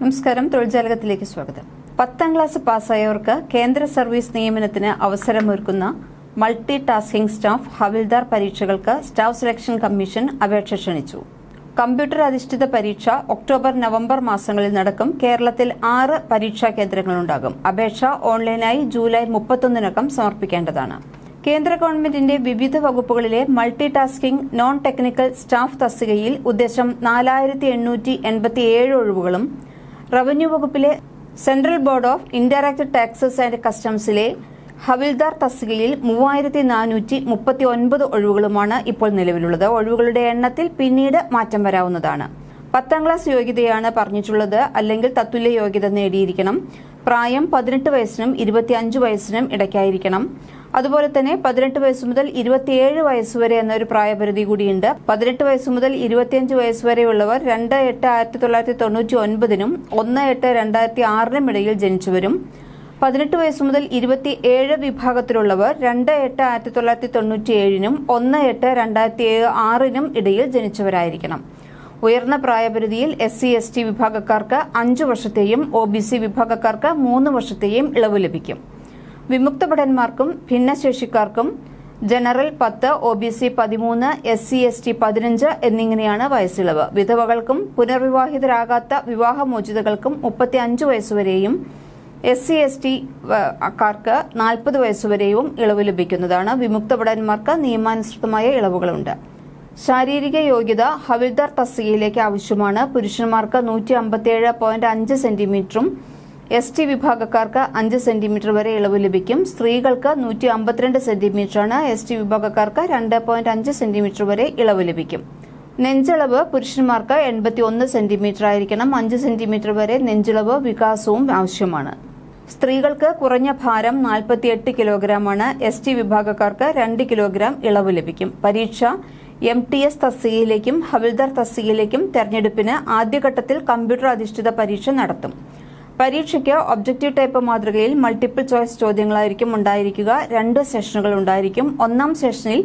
നമസ്കാരം. തൊഴിൽജാലകത്തിലേക്ക് സ്വാഗതം. 10ാം ക്ലാസ് പാസ്സായവർക്ക് കേന്ദ്ര സർവീസ് നിയമനത്തിന് അവസരമൊരുക്കുന്ന മൾട്ടി ടാസ്കിംഗ് സ്റ്റാഫ് ഹവിൽദാർ പരീക്ഷകൾക്ക് സ്റ്റാഫ് സെലക്ഷൻ കമ്മീഷൻ അപേക്ഷ ക്ഷണിച്ചു. കമ്പ്യൂട്ടർ അധിഷ്ഠിത പരീക്ഷ ഒക്ടോബർ, നവംബർ മാസങ്ങളിൽ നടക്കും. കേരളത്തിൽ 6 പരീക്ഷാ കേന്ദ്രങ്ങളുണ്ടാകും. അപേക്ഷ ഓൺലൈനായി ജൂലൈ 31 സമർപ്പിക്കേണ്ടതാണ്. കേന്ദ്ര ഗവൺമെന്റിന്റെ വിവിധ വകുപ്പുകളിലെ multi tasking non technical staff തസ്തികയിൽ ഉദ്ദേശം 4887 ഒഴിവുകളും, റവന്യൂ വകുപ്പിലെ central board of indirect taxes and കസ്റ്റംസിലെ ഹവിൽദാർ തസ്തികയിൽ 3439 ഒഴിവുകളുമാണ് ഇപ്പോൾ നിലവിലുള്ളത്. ഒഴിവുകളുടെ എണ്ണത്തിൽ പിന്നീട് മാറ്റം വരാവുന്നതാണ്. 10ാം ക്ലാസ് യോഗ്യതയാണ് പറഞ്ഞിട്ടുള്ളത്. അല്ലെങ്കിൽ തത്തുല്യ യോഗ്യത നേടിയിരിക്കണം. പ്രായം 18 വയസ്സിനും 25 വയസ്സിനും ഇടയ്ക്കായിരിക്കണം. അതുപോലെ തന്നെ 18 വയസ്സ് മുതൽ 27 വയസ്സ് വരെ എന്നൊരു പ്രായപരിധി കൂടിയുണ്ട്. 18 വയസ്സ് മുതൽ 25 വയസ്സ് വരെയുള്ളവർ 2/8/1999 1/8/2006 ഇടയിൽ ജനിച്ചവരും, 18 വയസ്സ് മുതൽ 27 വിഭാഗത്തിലുള്ളവർ 2/8/1997 1/8/2006 ഇടയിൽ ജനിച്ചവരായിരിക്കണം. ഉയർന്ന പ്രായപരിധിയിൽ SC/ST വിഭാഗക്കാർക്ക് 5 വർഷത്തെയും OBC വിഭാഗക്കാർക്ക് 3 വർഷത്തെയും ഇളവ് ലഭിക്കും. വിമുക്ത ഭടന്മാർക്കും ഭിന്നശേഷിക്കാർക്കും ജനറൽ 10, OBC 13, SC/ST 15 എന്നിങ്ങനെയാണ് വയസ്സിളവ്. വിധവകൾക്കും പുനർവിവാഹിതരാകാത്ത വിവാഹമോചിതകൾക്കും 35 വയസ്സുവരെയും SC/ST കാർക്ക് 40 വയസ്സുവരെയും ഇളവ് ലഭിക്കുന്നതാണ്. വിമുക്ത ഭടന്മാർക്ക് നിയമാനുസൃതമായ ഇളവുകളുണ്ട്. ശാരീരിക യോഗ്യത ഹവിൽദാർ തസ്തികയിലേക്ക് ആവശ്യമാണ്. പുരുഷന്മാർക്ക് 157.5 സെന്റിമീറ്ററും ST വിഭാഗക്കാർക്ക് 5 സെന്റിമീറ്റർ വരെ ഇളവ് ലഭിക്കും. സ്ത്രീകൾക്ക് 152 സെന്റിമീറ്ററാണ്. ST വിഭാഗക്കാർക്ക് 2.5 സെന്റിമീറ്റർ വരെ ഇളവ് ലഭിക്കും. നെഞ്ചളവ് പുരുഷന്മാർക്ക് 81 സെന്റിമീറ്റർ ആയിരിക്കണം. 5 സെന്റിമീറ്റർ വരെ നെഞ്ചളവ് വികാസവും ആവശ്യമാണ്. സ്ത്രീകൾക്ക് കുറഞ്ഞ ഭാരം 48 കിലോഗ്രാമാണ്. ST വിഭാഗക്കാർക്ക് 2 കിലോഗ്രാം ഇളവ് ലഭിക്കും. പരീക്ഷ MTS തസ്തികയിലേക്കും ഹവിൽദാർ തസ്തികയിലേക്കും തെരഞ്ഞെടുപ്പിന് ആദ്യഘട്ടത്തിൽ കമ്പ്യൂട്ടർ അധിഷ്ഠിത പരീക്ഷ നടത്തും. പരീക്ഷയ്ക്ക് ഒബ്ജക്റ്റീവ് ടൈപ്പ് മാതൃകയിൽ മൾട്ടിപ്പിൾ ചോയ്സ് ചോദ്യങ്ങളായിരിക്കും ഉണ്ടായിരിക്കുക. 2 സെഷനുകൾ ഉണ്ടായിരിക്കും. 1ാം സെഷനിൽ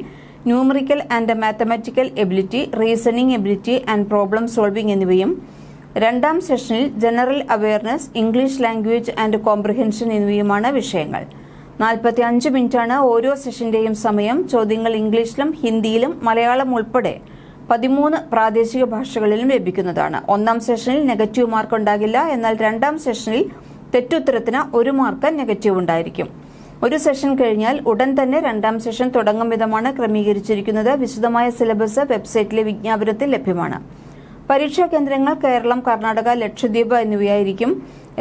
numerical and mathematical ability, reasoning ability and problem solving എന്നിവയും, 2ാം സെഷനിൽ general awareness, English language and comprehension എന്നിവയുമാണ് വിഷയങ്ങൾ. 45 മിനിറ്റാണ് ഓരോ സെഷന്റെയും സമയം. ചോദ്യങ്ങൾ ഇംഗ്ലീഷിലും ഹിന്ദിയിലും മലയാളം ഉൾപ്പെടെ 13 പ്രാദേശിക ഭാഷകളിലും ലഭിക്കുന്നതാണ്. 1ാം സെഷനിൽ നെഗറ്റീവ് മാർക്ക് ഉണ്ടാകില്ല. എന്നാൽ 2ാം സെഷനിൽ തെറ്റുത്തരത്തിന് 1 മാർക്ക് നെഗറ്റീവ് ഉണ്ടായിരിക്കും. ഒരു സെഷൻ കഴിഞ്ഞാൽ ഉടൻ തന്നെ 2ാം സെഷൻ തുടങ്ങും വിധമാണ് ക്രമീകരിച്ചിരിക്കുന്നത്. വിശദമായ സിലബസ് വെബ്സൈറ്റിലെ വിജ്ഞാപനത്തിൽ ലഭ്യമാണ്. പരീക്ഷാ കേന്ദ്രങ്ങൾ കേരളം, കർണാടക, ലക്ഷദ്വീപ് എന്നിവയായിരിക്കും.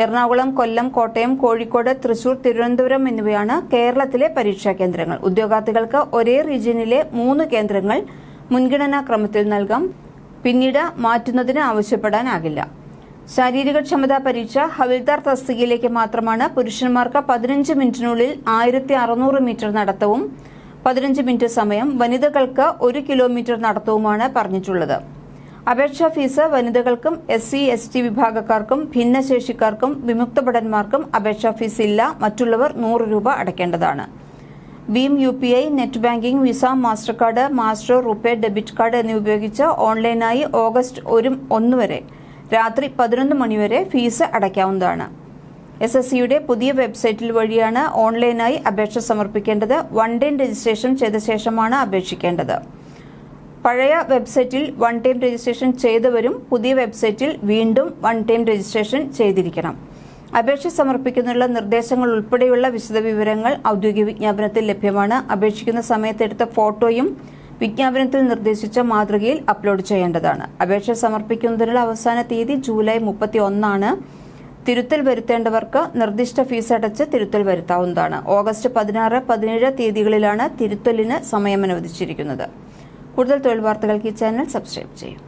എറണാകുളം, കൊല്ലം, കോട്ടയം, കോഴിക്കോട്, തൃശൂർ, തിരുവനന്തപുരം എന്നിവയാണ് കേരളത്തിലെ പരീക്ഷാ കേന്ദ്രങ്ങൾ. ഉദ്യോഗാർത്ഥികൾക്ക് ഒരേ റീജിയനിലെ 3 കേന്ദ്രങ്ങൾ മുൻഗണനാ ക്രമത്തിൽ നൽകാം. പിന്നീട് മാറ്റുന്നതിന് ആവശ്യപ്പെടാനാകില്ല. ശാരീരിക ക്ഷമതാ പരീക്ഷ ഹവിൽദാർ തസ്തികയിലേക്ക് മാത്രമാണ്. പുരുഷന്മാർക്ക് 15 മിനിറ്റിനുള്ളിൽ 1600 മീറ്റർ നടത്തവും 15 മിനിറ്റ് സമയം. വനിതകൾക്ക് 1 കിലോമീറ്റർ നടത്തവുമാണ് പറഞ്ഞിട്ടുള്ളത്. അപേക്ഷാ ഫീസ് വനിതകൾക്കും SC/ST വിഭാഗക്കാർക്കും ഭിന്നശേഷിക്കാർക്കും വിമുക്ത ഭടന്മാർക്കും അപേക്ഷാ ഫീസ് ഇല്ല. മറ്റുള്ളവർ 100 രൂപ അടയ്ക്കേണ്ടതാണ്. ഭീം, UPI, net banking, visa, master card, master, RuPay, debit card എന്നിവ ഉപയോഗിച്ച് ഓൺലൈനായി ഓഗസ്റ്റ് 1 വരെ രാത്രി 11 മണി വരെ ഫീസ് അടയ്ക്കാവുന്നതാണ്. SSCയുടെ പുതിയ വെബ്സൈറ്റിൽ വഴിയാണ് ഓൺലൈനായി അപേക്ഷ സമർപ്പിക്കേണ്ടത്. 1 ടൈം രജിസ്ട്രേഷൻ ചെയ്ത ശേഷമാണ് അപേക്ഷിക്കേണ്ടത്. പഴയ വെബ്സൈറ്റിൽ 1 ടൈം രജിസ്ട്രേഷൻ ചെയ്തവരും പുതിയ വെബ്സൈറ്റിൽ വീണ്ടും 1 ടൈം രജിസ്ട്രേഷൻ ചെയ്തിരിക്കണം. അപേക്ഷ സമർപ്പിക്കുന്നതിനുള്ള നിർദ്ദേശങ്ങൾ ഉൾപ്പെടെയുള്ള വിശദവിവരങ്ങൾ ഔദ്യോഗിക വിജ്ഞാപനത്തിൽ ലഭ്യമാണ്. അപേക്ഷിക്കുന്ന സമയത്തെടുത്ത ഫോട്ടോയും വിജ്ഞാപനത്തിൽ നിർദ്ദേശിച്ച മാതൃകയിൽ അപ്ലോഡ് ചെയ്യേണ്ടതാണ്. അപേക്ഷ സമർപ്പിക്കുന്നതിനുള്ള അവസാന തീയതി ജൂലൈ 31. തിരുത്തൽ വരുത്തേണ്ടവർക്ക് നിർദ്ദിഷ്ട ഫീസ് അടച്ച് തിരുത്തൽ വരുത്താവുന്നതാണ്. ഓഗസ്റ്റ് 16, 17 തീയതികളിലാണ് തിരുത്തലിന് സമയം അനുവദിച്ചിരിക്കുന്നത്. കൂടുതൽ തൊഴിൽ വാർത്തകൾക്ക് ഈ ചാനൽ സബ്സ്ക്രൈബ് ചെയ്യും.